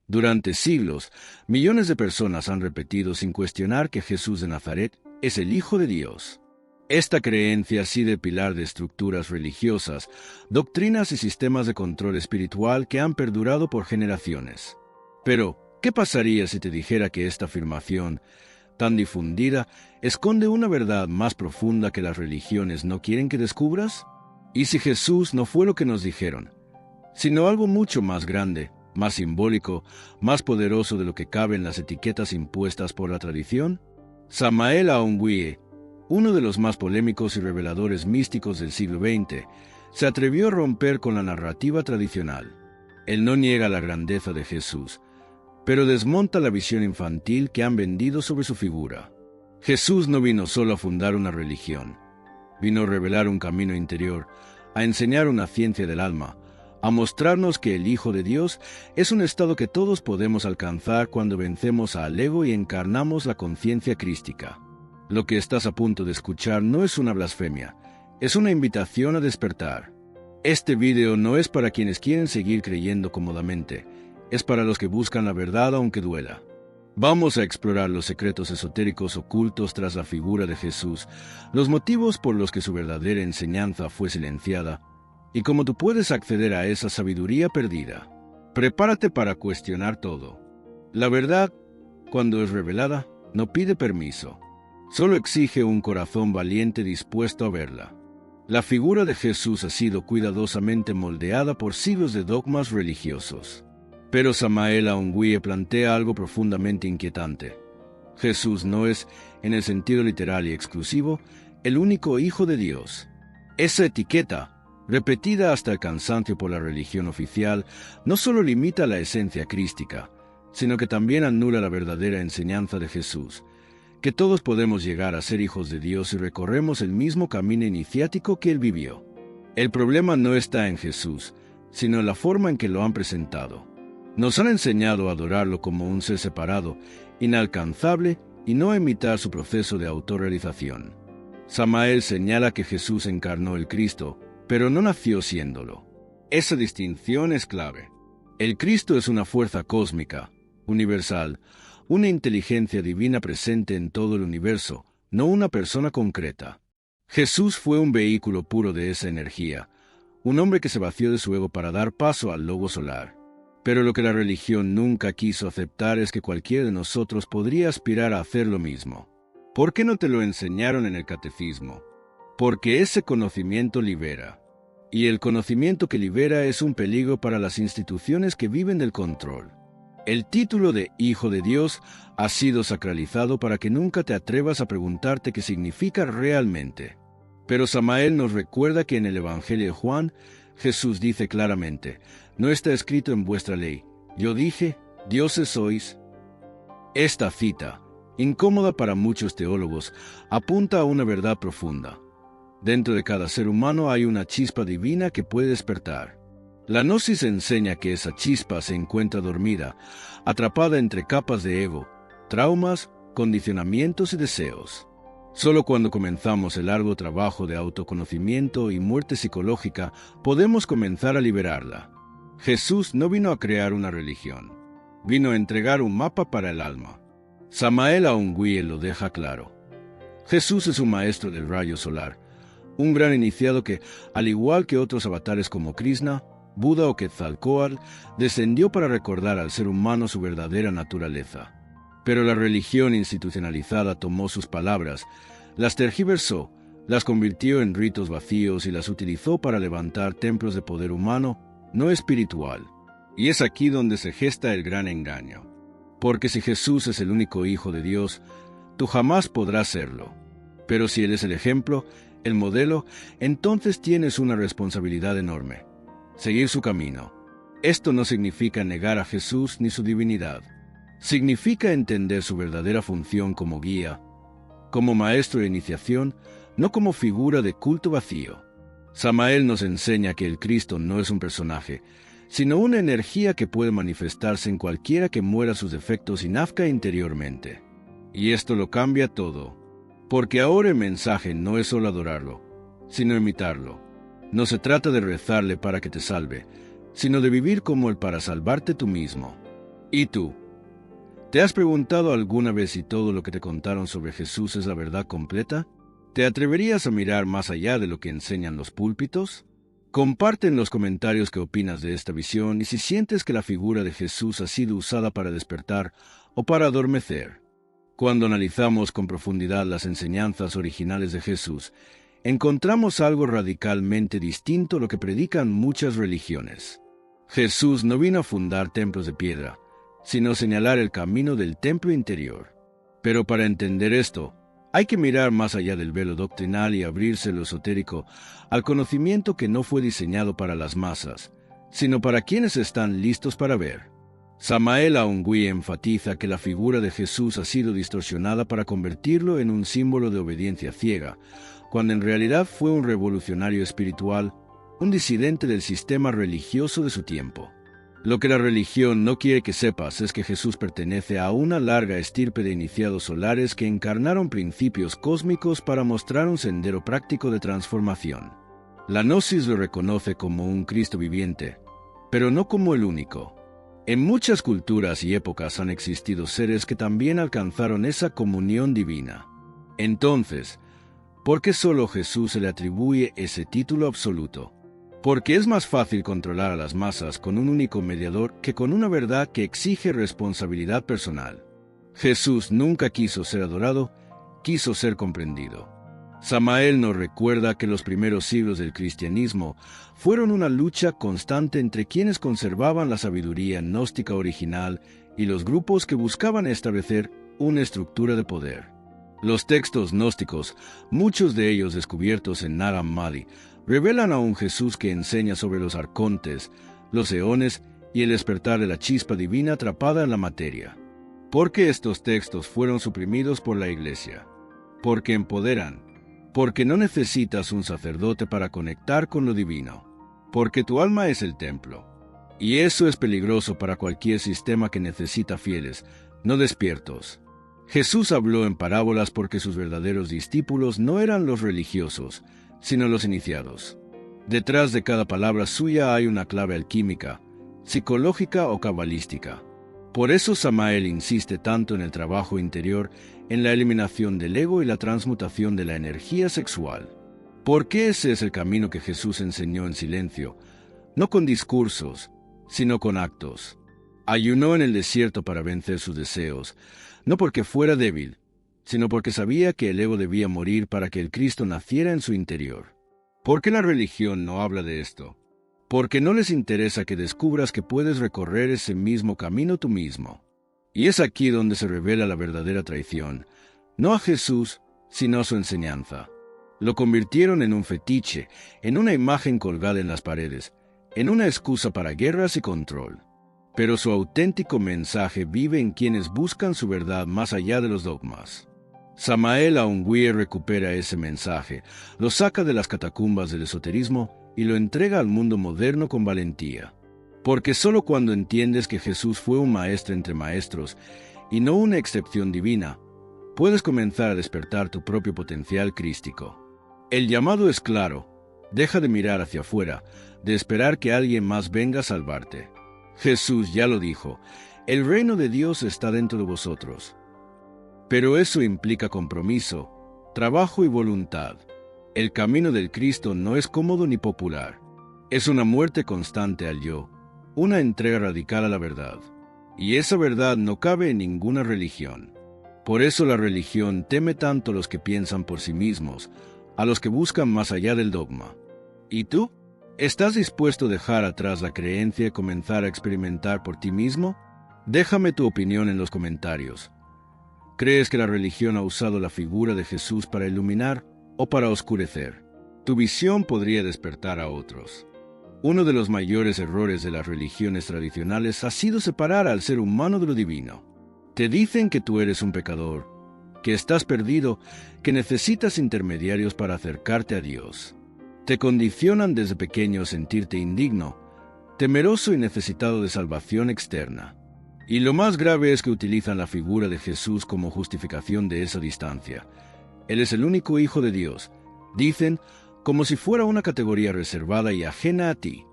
Durante siglos, millones de personas han repetido sin cuestionar que Jesús de Nazaret es el Hijo de Dios. Esta creencia ha sido pilar de estructuras religiosas, doctrinas y sistemas de control espiritual que han perdurado por generaciones. Pero, ¿qué pasaría si te dijera que esta afirmación, tan difundida, esconde una verdad más profunda que las religiones no quieren que descubras? ¿Y si Jesús no fue lo que nos dijeron, sino algo mucho más grande, más simbólico, más poderoso de lo que caben las etiquetas impuestas por la tradición? Samael Aun Weor, uno de los más polémicos y reveladores místicos del siglo XX, se atrevió a romper con la narrativa tradicional. Él no niega la grandeza de Jesús, pero desmonta la visión infantil que han vendido sobre su figura. Jesús no vino solo a fundar una religión, vino a revelar un camino interior, a enseñar una ciencia del alma, a mostrarnos que el Hijo de Dios es un estado que todos podemos alcanzar cuando vencemos al ego y encarnamos la conciencia crística. Lo que estás a punto de escuchar no es una blasfemia, es una invitación a despertar. Este video no es para quienes quieren seguir creyendo cómodamente, es para los que buscan la verdad aunque duela. Vamos a explorar los secretos esotéricos ocultos tras la figura de Jesús, los motivos por los que su verdadera enseñanza fue silenciada, y cómo tú puedes acceder a esa sabiduría perdida. Prepárate para cuestionar todo. La verdad, cuando es revelada, no pide permiso. Solo exige un corazón valiente dispuesto a verla. La figura de Jesús ha sido cuidadosamente moldeada por siglos de dogmas religiosos. Pero Samael Aun Weor plantea algo profundamente inquietante. Jesús no es, en el sentido literal y exclusivo, el único Hijo de Dios. Esa etiqueta, repetida hasta el cansancio por la religión oficial, no solo limita la esencia crística, sino que también anula la verdadera enseñanza de Jesús, que todos podemos llegar a ser hijos de Dios si recorremos el mismo camino iniciático que Él vivió. El problema no está en Jesús, sino en la forma en que lo han presentado. Nos han enseñado a adorarlo como un ser separado, inalcanzable, y no a imitar su proceso de autorrealización. Samael señala que Jesús encarnó el Cristo, pero no nació siéndolo. Esa distinción es clave. El Cristo es una fuerza cósmica, universal, una inteligencia divina presente en todo el universo, no una persona concreta. Jesús fue un vehículo puro de esa energía, un hombre que se vació de su ego para dar paso al logo solar. Pero lo que la religión nunca quiso aceptar es que cualquiera de nosotros podría aspirar a hacer lo mismo. ¿Por qué no te lo enseñaron en el catecismo? Porque ese conocimiento libera. Y el conocimiento que libera es un peligro para las instituciones que viven del control. El título de Hijo de Dios ha sido sacralizado para que nunca te atrevas a preguntarte qué significa realmente. Pero Samael nos recuerda que en el Evangelio de Juan, Jesús dice claramente: no está escrito en vuestra ley, yo dije, dioses sois. Esta cita, incómoda para muchos teólogos, apunta a una verdad profunda. Dentro de cada ser humano hay una chispa divina que puede despertar. La gnosis enseña que esa chispa se encuentra dormida, atrapada entre capas de ego, traumas, condicionamientos y deseos. Solo cuando comenzamos el largo trabajo de autoconocimiento y muerte psicológica podemos comenzar a liberarla. Jesús no vino a crear una religión, vino a entregar un mapa para el alma. Samael Aun Weor lo deja claro. Jesús es un maestro del rayo solar, un gran iniciado que, al igual que otros avatares como Krishna, Buda o Quetzalcóatl, descendió para recordar al ser humano su verdadera naturaleza. Pero la religión institucionalizada tomó sus palabras, las tergiversó, las convirtió en ritos vacíos y las utilizó para levantar templos de poder humano, no espiritual. Y es aquí donde se gesta el gran engaño. Porque si Jesús es el único Hijo de Dios, tú jamás podrás serlo. Pero si Él es el ejemplo, el modelo, entonces tienes una responsabilidad enorme: seguir su camino. Esto no significa negar a Jesús ni su divinidad. Significa entender su verdadera función como guía, como maestro de iniciación, no como figura de culto vacío. Samael nos enseña que el Cristo no es un personaje, sino una energía que puede manifestarse en cualquiera que muera sus defectos y nazca interiormente. Y esto lo cambia todo, porque ahora el mensaje no es solo adorarlo, sino imitarlo. No se trata de rezarle para que te salve, sino de vivir como Él para salvarte tú mismo. ¿Y tú? ¿Te has preguntado alguna vez si todo lo que te contaron sobre Jesús es la verdad completa? ¿Te atreverías a mirar más allá de lo que enseñan los púlpitos? Comparte en los comentarios qué opinas de esta visión y si sientes que la figura de Jesús ha sido usada para despertar o para adormecer. Cuando analizamos con profundidad las enseñanzas originales de Jesús, encontramos algo radicalmente distinto a lo que predican muchas religiones. Jesús no vino a fundar templos de piedra, sino señalar el camino del templo interior. Pero para entender esto, hay que mirar más allá del velo doctrinal y abrirse lo esotérico al conocimiento que no fue diseñado para las masas, sino para quienes están listos para ver. Samael Aungui enfatiza que la figura de Jesús ha sido distorsionada para convertirlo en un símbolo de obediencia ciega, cuando en realidad fue un revolucionario espiritual, un disidente del sistema religioso de su tiempo. Lo que la religión no quiere que sepas es que Jesús pertenece a una larga estirpe de iniciados solares que encarnaron principios cósmicos para mostrar un sendero práctico de transformación. La Gnosis lo reconoce como un Cristo viviente, pero no como el único. En muchas culturas y épocas han existido seres que también alcanzaron esa comunión divina. Entonces, ¿por qué solo a Jesús se le atribuye ese título absoluto? Porque es más fácil controlar a las masas con un único mediador que con una verdad que exige responsabilidad personal. Jesús nunca quiso ser adorado, quiso ser comprendido. Samael nos recuerda que los primeros siglos del cristianismo fueron una lucha constante entre quienes conservaban la sabiduría gnóstica original y los grupos que buscaban establecer una estructura de poder. Los textos gnósticos, muchos de ellos descubiertos en Nag Hammadi, revelan a un Jesús que enseña sobre los arcontes, los eones y el despertar de la chispa divina atrapada en la materia. ¿Por qué estos textos fueron suprimidos por la Iglesia? Porque empoderan. Porque no necesitas un sacerdote para conectar con lo divino. Porque tu alma es el templo. Y eso es peligroso para cualquier sistema que necesita fieles, no despiertos. Jesús habló en parábolas porque sus verdaderos discípulos no eran los religiosos, sino los iniciados. Detrás de cada palabra suya hay una clave alquímica, psicológica o cabalística. Por eso Samael insiste tanto en el trabajo interior, en la eliminación del ego y la transmutación de la energía sexual. Porque ese es el camino que Jesús enseñó en silencio, no con discursos, sino con actos. Ayunó en el desierto para vencer sus deseos, no porque fuera débil, sino porque sabía que el ego debía morir para que el Cristo naciera en su interior. ¿Por qué la religión no habla de esto? Porque no les interesa que descubras que puedes recorrer ese mismo camino tú mismo. Y es aquí donde se revela la verdadera traición, no a Jesús, sino a su enseñanza. Lo convirtieron en un fetiche, en una imagen colgada en las paredes, en una excusa para guerras y control. Pero su auténtico mensaje vive en quienes buscan su verdad más allá de los dogmas. Samael Aungui recupera ese mensaje, lo saca de las catacumbas del esoterismo y lo entrega al mundo moderno con valentía. Porque solo cuando entiendes que Jesús fue un maestro entre maestros y no una excepción divina, puedes comenzar a despertar tu propio potencial crístico. El llamado es claro: deja de mirar hacia afuera, de esperar que alguien más venga a salvarte. Jesús ya lo dijo: el reino de Dios está dentro de vosotros. Pero eso implica compromiso, trabajo y voluntad. El camino del Cristo no es cómodo ni popular. Es una muerte constante al yo, una entrega radical a la verdad. Y esa verdad no cabe en ninguna religión. Por eso la religión teme tanto a los que piensan por sí mismos, a los que buscan más allá del dogma. ¿Y tú? ¿Estás dispuesto a dejar atrás la creencia y comenzar a experimentar por ti mismo? Déjame tu opinión en los comentarios. ¿Crees que la religión ha usado la figura de Jesús para iluminar o para oscurecer? Tu visión podría despertar a otros. Uno de los mayores errores de las religiones tradicionales ha sido separar al ser humano de lo divino. Te dicen que tú eres un pecador, que estás perdido, que necesitas intermediarios para acercarte a Dios. Te condicionan desde pequeño a sentirte indigno, temeroso y necesitado de salvación externa. Y lo más grave es que utilizan la figura de Jesús como justificación de esa distancia. Él es el único Hijo de Dios, dicen, como si fuera una categoría reservada y ajena a ti.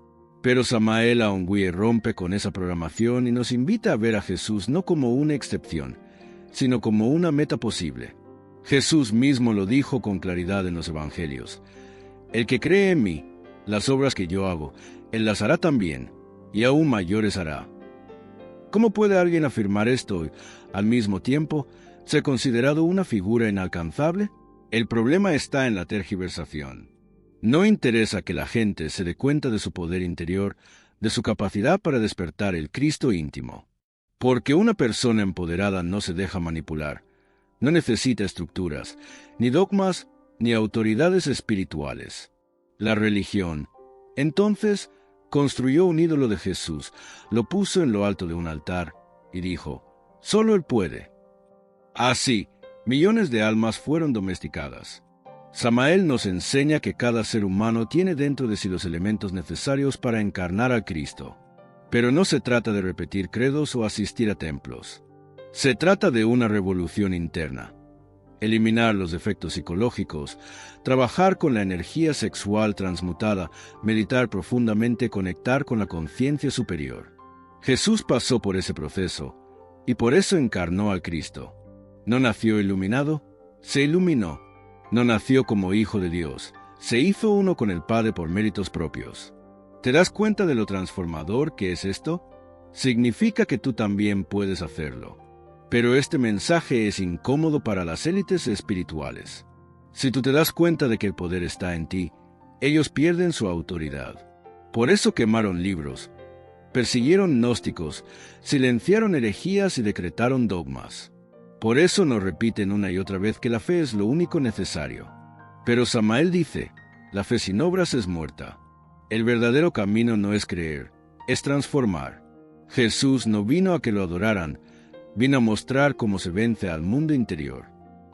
Pero Samael Aungüe rompe con esa programación y nos invita a ver a Jesús no como una excepción, sino como una meta posible. Jesús mismo lo dijo con claridad en los Evangelios. El que cree en mí, las obras que yo hago, él las hará también, y aún mayores hará. ¿Cómo puede alguien afirmar esto y, al mismo tiempo, ser considerado una figura inalcanzable? El problema está en la tergiversación. No interesa que la gente se dé cuenta de su poder interior, de su capacidad para despertar el Cristo íntimo. Porque una persona empoderada no se deja manipular. No necesita estructuras, ni dogmas, ni autoridades espirituales. La religión, entonces, construyó un ídolo de Jesús, lo puso en lo alto de un altar, y dijo, «Solo Él puede». Así, millones de almas fueron domesticadas. Samael nos enseña que cada ser humano tiene dentro de sí los elementos necesarios para encarnar al Cristo. Pero no se trata de repetir credos o asistir a templos. Se trata de una revolución interna. Eliminar los defectos psicológicos, trabajar con la energía sexual transmutada, meditar profundamente, conectar con la conciencia superior. Jesús pasó por ese proceso, y por eso encarnó al Cristo. No nació iluminado, se iluminó. No nació como hijo de Dios, se hizo uno con el Padre por méritos propios. ¿Te das cuenta de lo transformador que es esto? Significa que tú también puedes hacerlo. Pero este mensaje es incómodo para las élites espirituales. Si tú te das cuenta de que el poder está en ti, ellos pierden su autoridad. Por eso quemaron libros, persiguieron gnósticos, silenciaron herejías y decretaron dogmas. Por eso nos repiten una y otra vez que la fe es lo único necesario. Pero Samael dice, la fe sin obras es muerta. El verdadero camino no es creer, es transformar. Jesús no vino a que lo adoraran, vino a mostrar cómo se vence al mundo interior.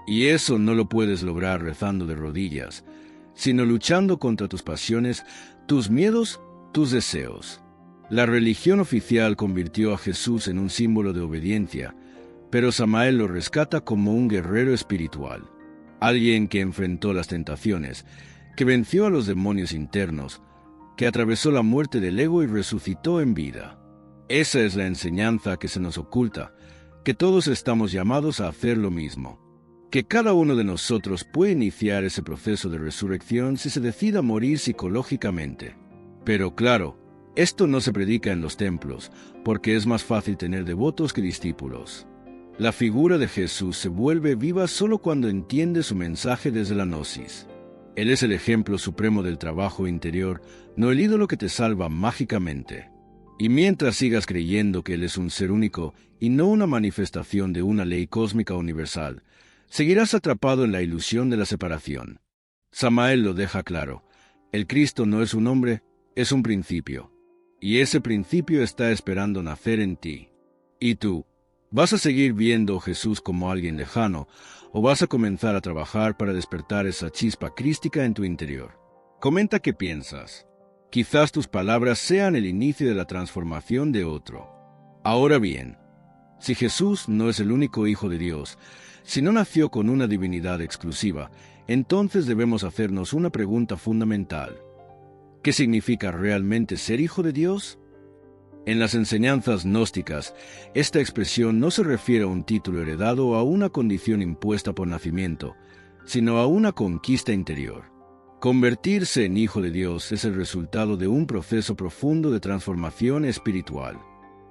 Y eso no lo puedes lograr rezando de rodillas, sino luchando contra tus pasiones, tus miedos, tus deseos. La religión oficial convirtió a Jesús en un símbolo de obediencia, pero Samael lo rescata como un guerrero espiritual, alguien que enfrentó las tentaciones, que venció a los demonios internos, que atravesó la muerte del ego y resucitó en vida. Esa es la enseñanza que se nos oculta, que todos estamos llamados a hacer lo mismo, que cada uno de nosotros puede iniciar ese proceso de resurrección si se decida morir psicológicamente. Pero claro, esto no se predica en los templos, porque es más fácil tener devotos que discípulos. La figura de Jesús se vuelve viva solo cuando entiende su mensaje desde la gnosis. Él es el ejemplo supremo del trabajo interior, no el ídolo que te salva mágicamente. Y mientras sigas creyendo que Él es un ser único y no una manifestación de una ley cósmica universal, seguirás atrapado en la ilusión de la separación. Samael lo deja claro. El Cristo no es un hombre, es un principio. Y ese principio está esperando nacer en ti. ¿Y tú? ¿Vas a seguir viendo a Jesús como alguien lejano, o vas a comenzar a trabajar para despertar esa chispa crística en tu interior? Comenta qué piensas. Quizás tus palabras sean el inicio de la transformación de otro. Ahora bien, si Jesús no es el único Hijo de Dios, si no nació con una divinidad exclusiva, entonces debemos hacernos una pregunta fundamental. ¿Qué significa realmente ser hijo de Dios? En las enseñanzas gnósticas, esta expresión no se refiere a un título heredado o a una condición impuesta por nacimiento, sino a una conquista interior. Convertirse en hijo de Dios es el resultado de un proceso profundo de transformación espiritual.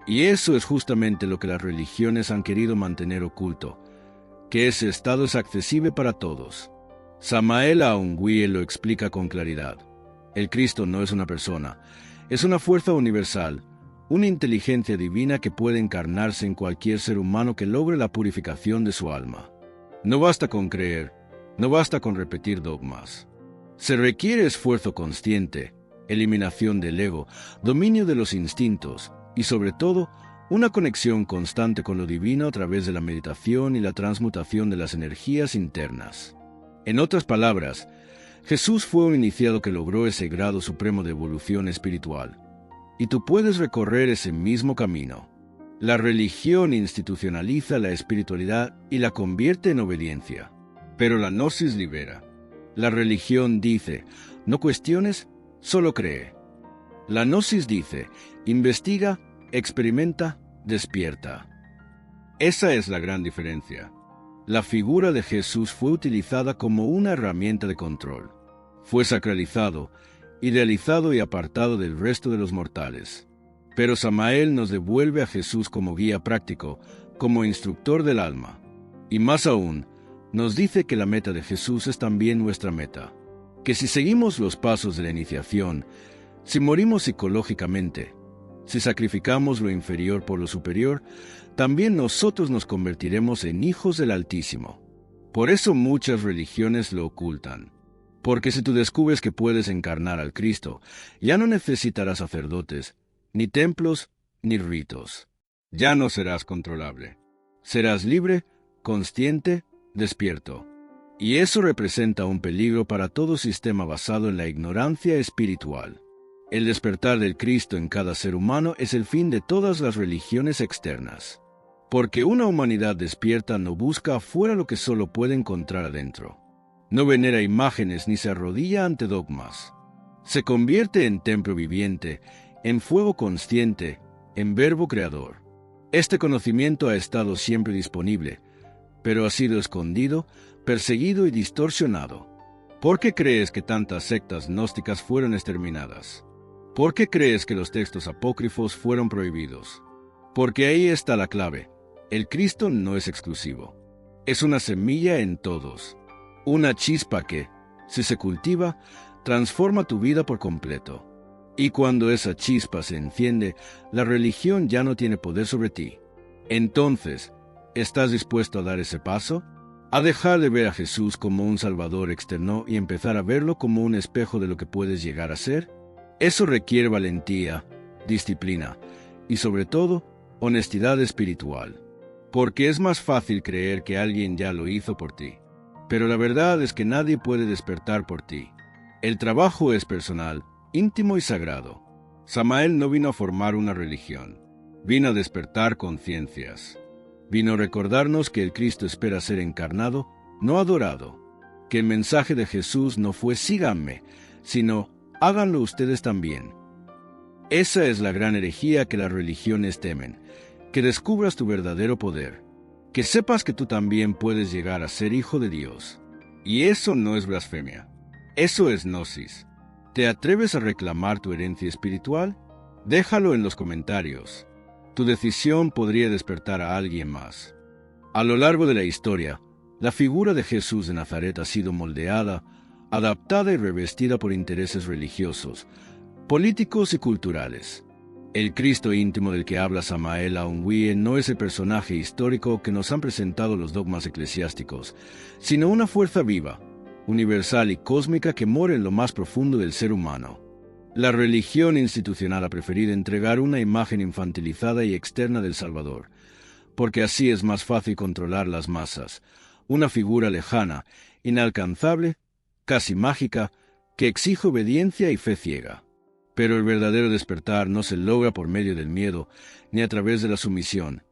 Y eso es justamente lo que las religiones han querido mantener oculto, que ese estado es accesible para todos. Samael Aungüe lo explica con claridad. El Cristo no es una persona, es una fuerza universal, una inteligencia divina que puede encarnarse en cualquier ser humano que logre la purificación de su alma. No basta con creer, no basta con repetir dogmas. Se requiere esfuerzo consciente, eliminación del ego, dominio de los instintos y, sobre todo, una conexión constante con lo divino a través de la meditación y la transmutación de las energías internas. En otras palabras, Jesús fue un iniciado que logró ese grado supremo de evolución espiritual. Y tú puedes recorrer ese mismo camino. La religión institucionaliza la espiritualidad y la convierte en obediencia. Pero la gnosis libera. La religión dice, no cuestiones, solo cree. La gnosis dice, investiga, experimenta, despierta. Esa es la gran diferencia. La figura de Jesús fue utilizada como una herramienta de control. Fue sacralizado, idealizado y apartado del resto de los mortales. Pero Samael nos devuelve a Jesús como guía práctico, como instructor del alma. Y más aún, nos dice que la meta de Jesús es también nuestra meta. Que si seguimos los pasos de la iniciación, si morimos psicológicamente, si sacrificamos lo inferior por lo superior, también nosotros nos convertiremos en hijos del Altísimo. Por eso muchas religiones lo ocultan. Porque si tú descubres que puedes encarnar al Cristo, ya no necesitarás sacerdotes, ni templos, ni ritos. Ya no serás controlable. Serás libre, consciente, despierto. Y eso representa un peligro para todo sistema basado en la ignorancia espiritual. El despertar del Cristo en cada ser humano es el fin de todas las religiones externas. Porque una humanidad despierta no busca afuera lo que solo puede encontrar adentro. No venera imágenes ni se arrodilla ante dogmas. Se convierte en templo viviente, en fuego consciente, en verbo creador. Este conocimiento ha estado siempre disponible, pero ha sido escondido, perseguido y distorsionado. ¿Por qué crees que tantas sectas gnósticas fueron exterminadas? ¿Por qué crees que los textos apócrifos fueron prohibidos? Porque ahí está la clave. El Cristo no es exclusivo. Es una semilla en todos. Una chispa que, si se cultiva, transforma tu vida por completo. Y cuando esa chispa se enciende, la religión ya no tiene poder sobre ti. Entonces, ¿estás dispuesto a dar ese paso? A dejar de ver a Jesús como un Salvador externo y empezar a verlo como un espejo de lo que puedes llegar a ser? Eso requiere valentía, disciplina y, sobre todo, honestidad espiritual. Porque es más fácil creer que alguien ya lo hizo por ti. Pero la verdad es que nadie puede despertar por ti. El trabajo es personal, íntimo y sagrado. Samael no vino a formar una religión. Vino a despertar conciencias. Vino a recordarnos que el Cristo espera ser encarnado, no adorado. Que el mensaje de Jesús no fue síganme, sino háganlo ustedes también. Esa es la gran herejía que las religiones temen, que descubras tu verdadero poder, que sepas que tú también puedes llegar a ser hijo de Dios. Y eso no es blasfemia, eso es gnosis. ¿Te atreves a reclamar tu herencia espiritual? Déjalo en los comentarios. Tu decisión podría despertar a alguien más. A lo largo de la historia, la figura de Jesús de Nazaret ha sido moldeada, adaptada y revestida por intereses religiosos, políticos y culturales. El Cristo íntimo del que habla Samael Aungwie no es el personaje histórico que nos han presentado los dogmas eclesiásticos, sino una fuerza viva, universal y cósmica que mora en lo más profundo del ser humano. La religión institucional ha preferido entregar una imagen infantilizada y externa del Salvador, porque así es más fácil controlar las masas, una figura lejana, inalcanzable, casi mágica, que exige obediencia y fe ciega. Pero el verdadero despertar no se logra por medio del miedo, ni a través de la sumisión,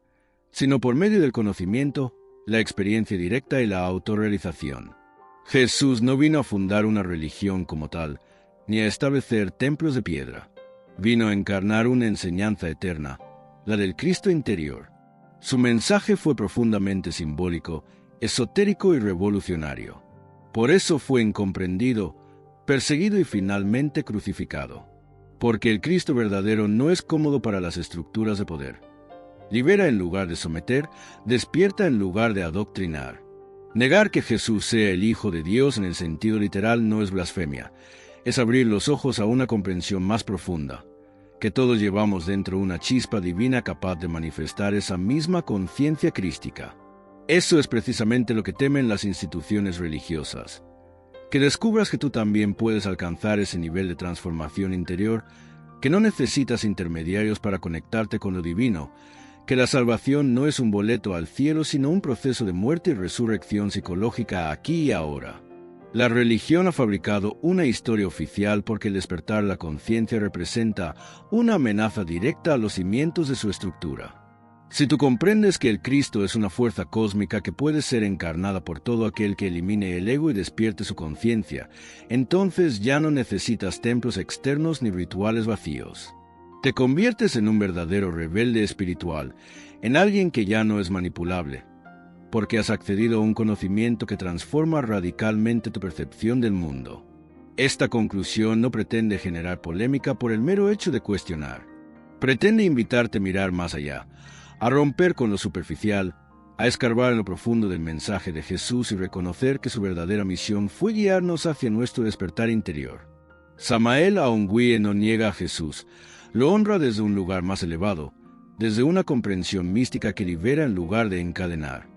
sino por medio del conocimiento, la experiencia directa y la autorrealización. Jesús no vino a fundar una religión como tal, ni a establecer templos de piedra. Vino a encarnar una enseñanza eterna, la del Cristo interior. Su mensaje fue profundamente simbólico, esotérico y revolucionario. Por eso fue incomprendido, perseguido y finalmente crucificado. Porque el Cristo verdadero no es cómodo para las estructuras de poder. Libera en lugar de someter, despierta en lugar de adoctrinar. Negar que Jesús sea el Hijo de Dios en el sentido literal no es blasfemia, es abrir los ojos a una comprensión más profunda, que todos llevamos dentro una chispa divina capaz de manifestar esa misma conciencia crística. Eso es precisamente lo que temen las instituciones religiosas. Que descubras que tú también puedes alcanzar ese nivel de transformación interior, que no necesitas intermediarios para conectarte con lo divino, que la salvación no es un boleto al cielo, sino un proceso de muerte y resurrección psicológica aquí y ahora. La religión ha fabricado una historia oficial porque el despertar la conciencia representa una amenaza directa a los cimientos de su estructura. Si tú comprendes que el Cristo es una fuerza cósmica que puede ser encarnada por todo aquel que elimine el ego y despierte su conciencia, entonces ya no necesitas templos externos ni rituales vacíos. Te conviertes en un verdadero rebelde espiritual, en alguien que ya no es manipulable, porque has accedido a un conocimiento que transforma radicalmente tu percepción del mundo. Esta conclusión no pretende generar polémica por el mero hecho de cuestionar. Pretende invitarte a mirar más allá, a romper con lo superficial, a escarbar en lo profundo del mensaje de Jesús y reconocer que su verdadera misión fue guiarnos hacia nuestro despertar interior. Samael Aongwie no niega a Jesús, lo honra desde un lugar más elevado, desde una comprensión mística que libera en lugar de encadenar.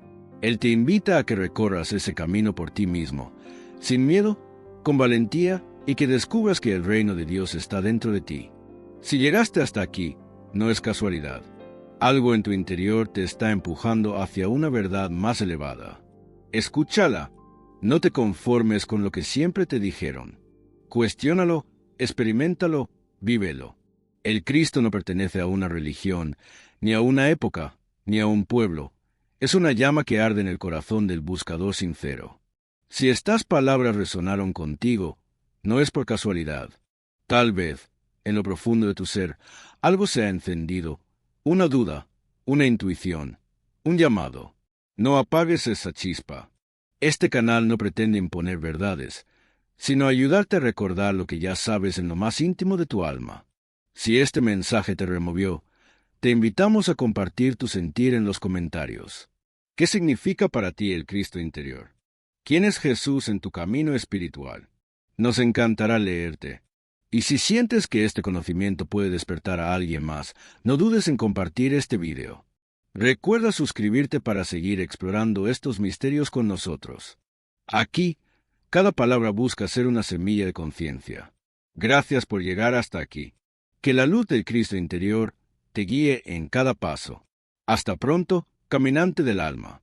Él te invita a que recorras ese camino por ti mismo, sin miedo, con valentía y que descubras que el reino de Dios está dentro de ti. Si llegaste hasta aquí, no es casualidad. Algo en tu interior te está empujando hacia una verdad más elevada. Escúchala. No te conformes con lo que siempre te dijeron. Cuestiónalo, experiméntalo, vívelo. El Cristo no pertenece a una religión, ni a una época, ni a un pueblo. Es una llama que arde en el corazón del buscador sincero. Si estas palabras resonaron contigo, no es por casualidad. Tal vez, en lo profundo de tu ser, algo se ha encendido, una duda, una intuición, un llamado. No apagues esa chispa. Este canal no pretende imponer verdades, sino ayudarte a recordar lo que ya sabes en lo más íntimo de tu alma. Si este mensaje te removió, te invitamos a compartir tu sentir en los comentarios. ¿Qué significa para ti el Cristo interior? ¿Quién es Jesús en tu camino espiritual? Nos encantará leerte. Y si sientes que este conocimiento puede despertar a alguien más, no dudes en compartir este video. Recuerda suscribirte para seguir explorando estos misterios con nosotros. Aquí, cada palabra busca ser una semilla de conciencia. Gracias por llegar hasta aquí. Que la luz del Cristo interior te guíe en cada paso. Hasta pronto, caminante del alma.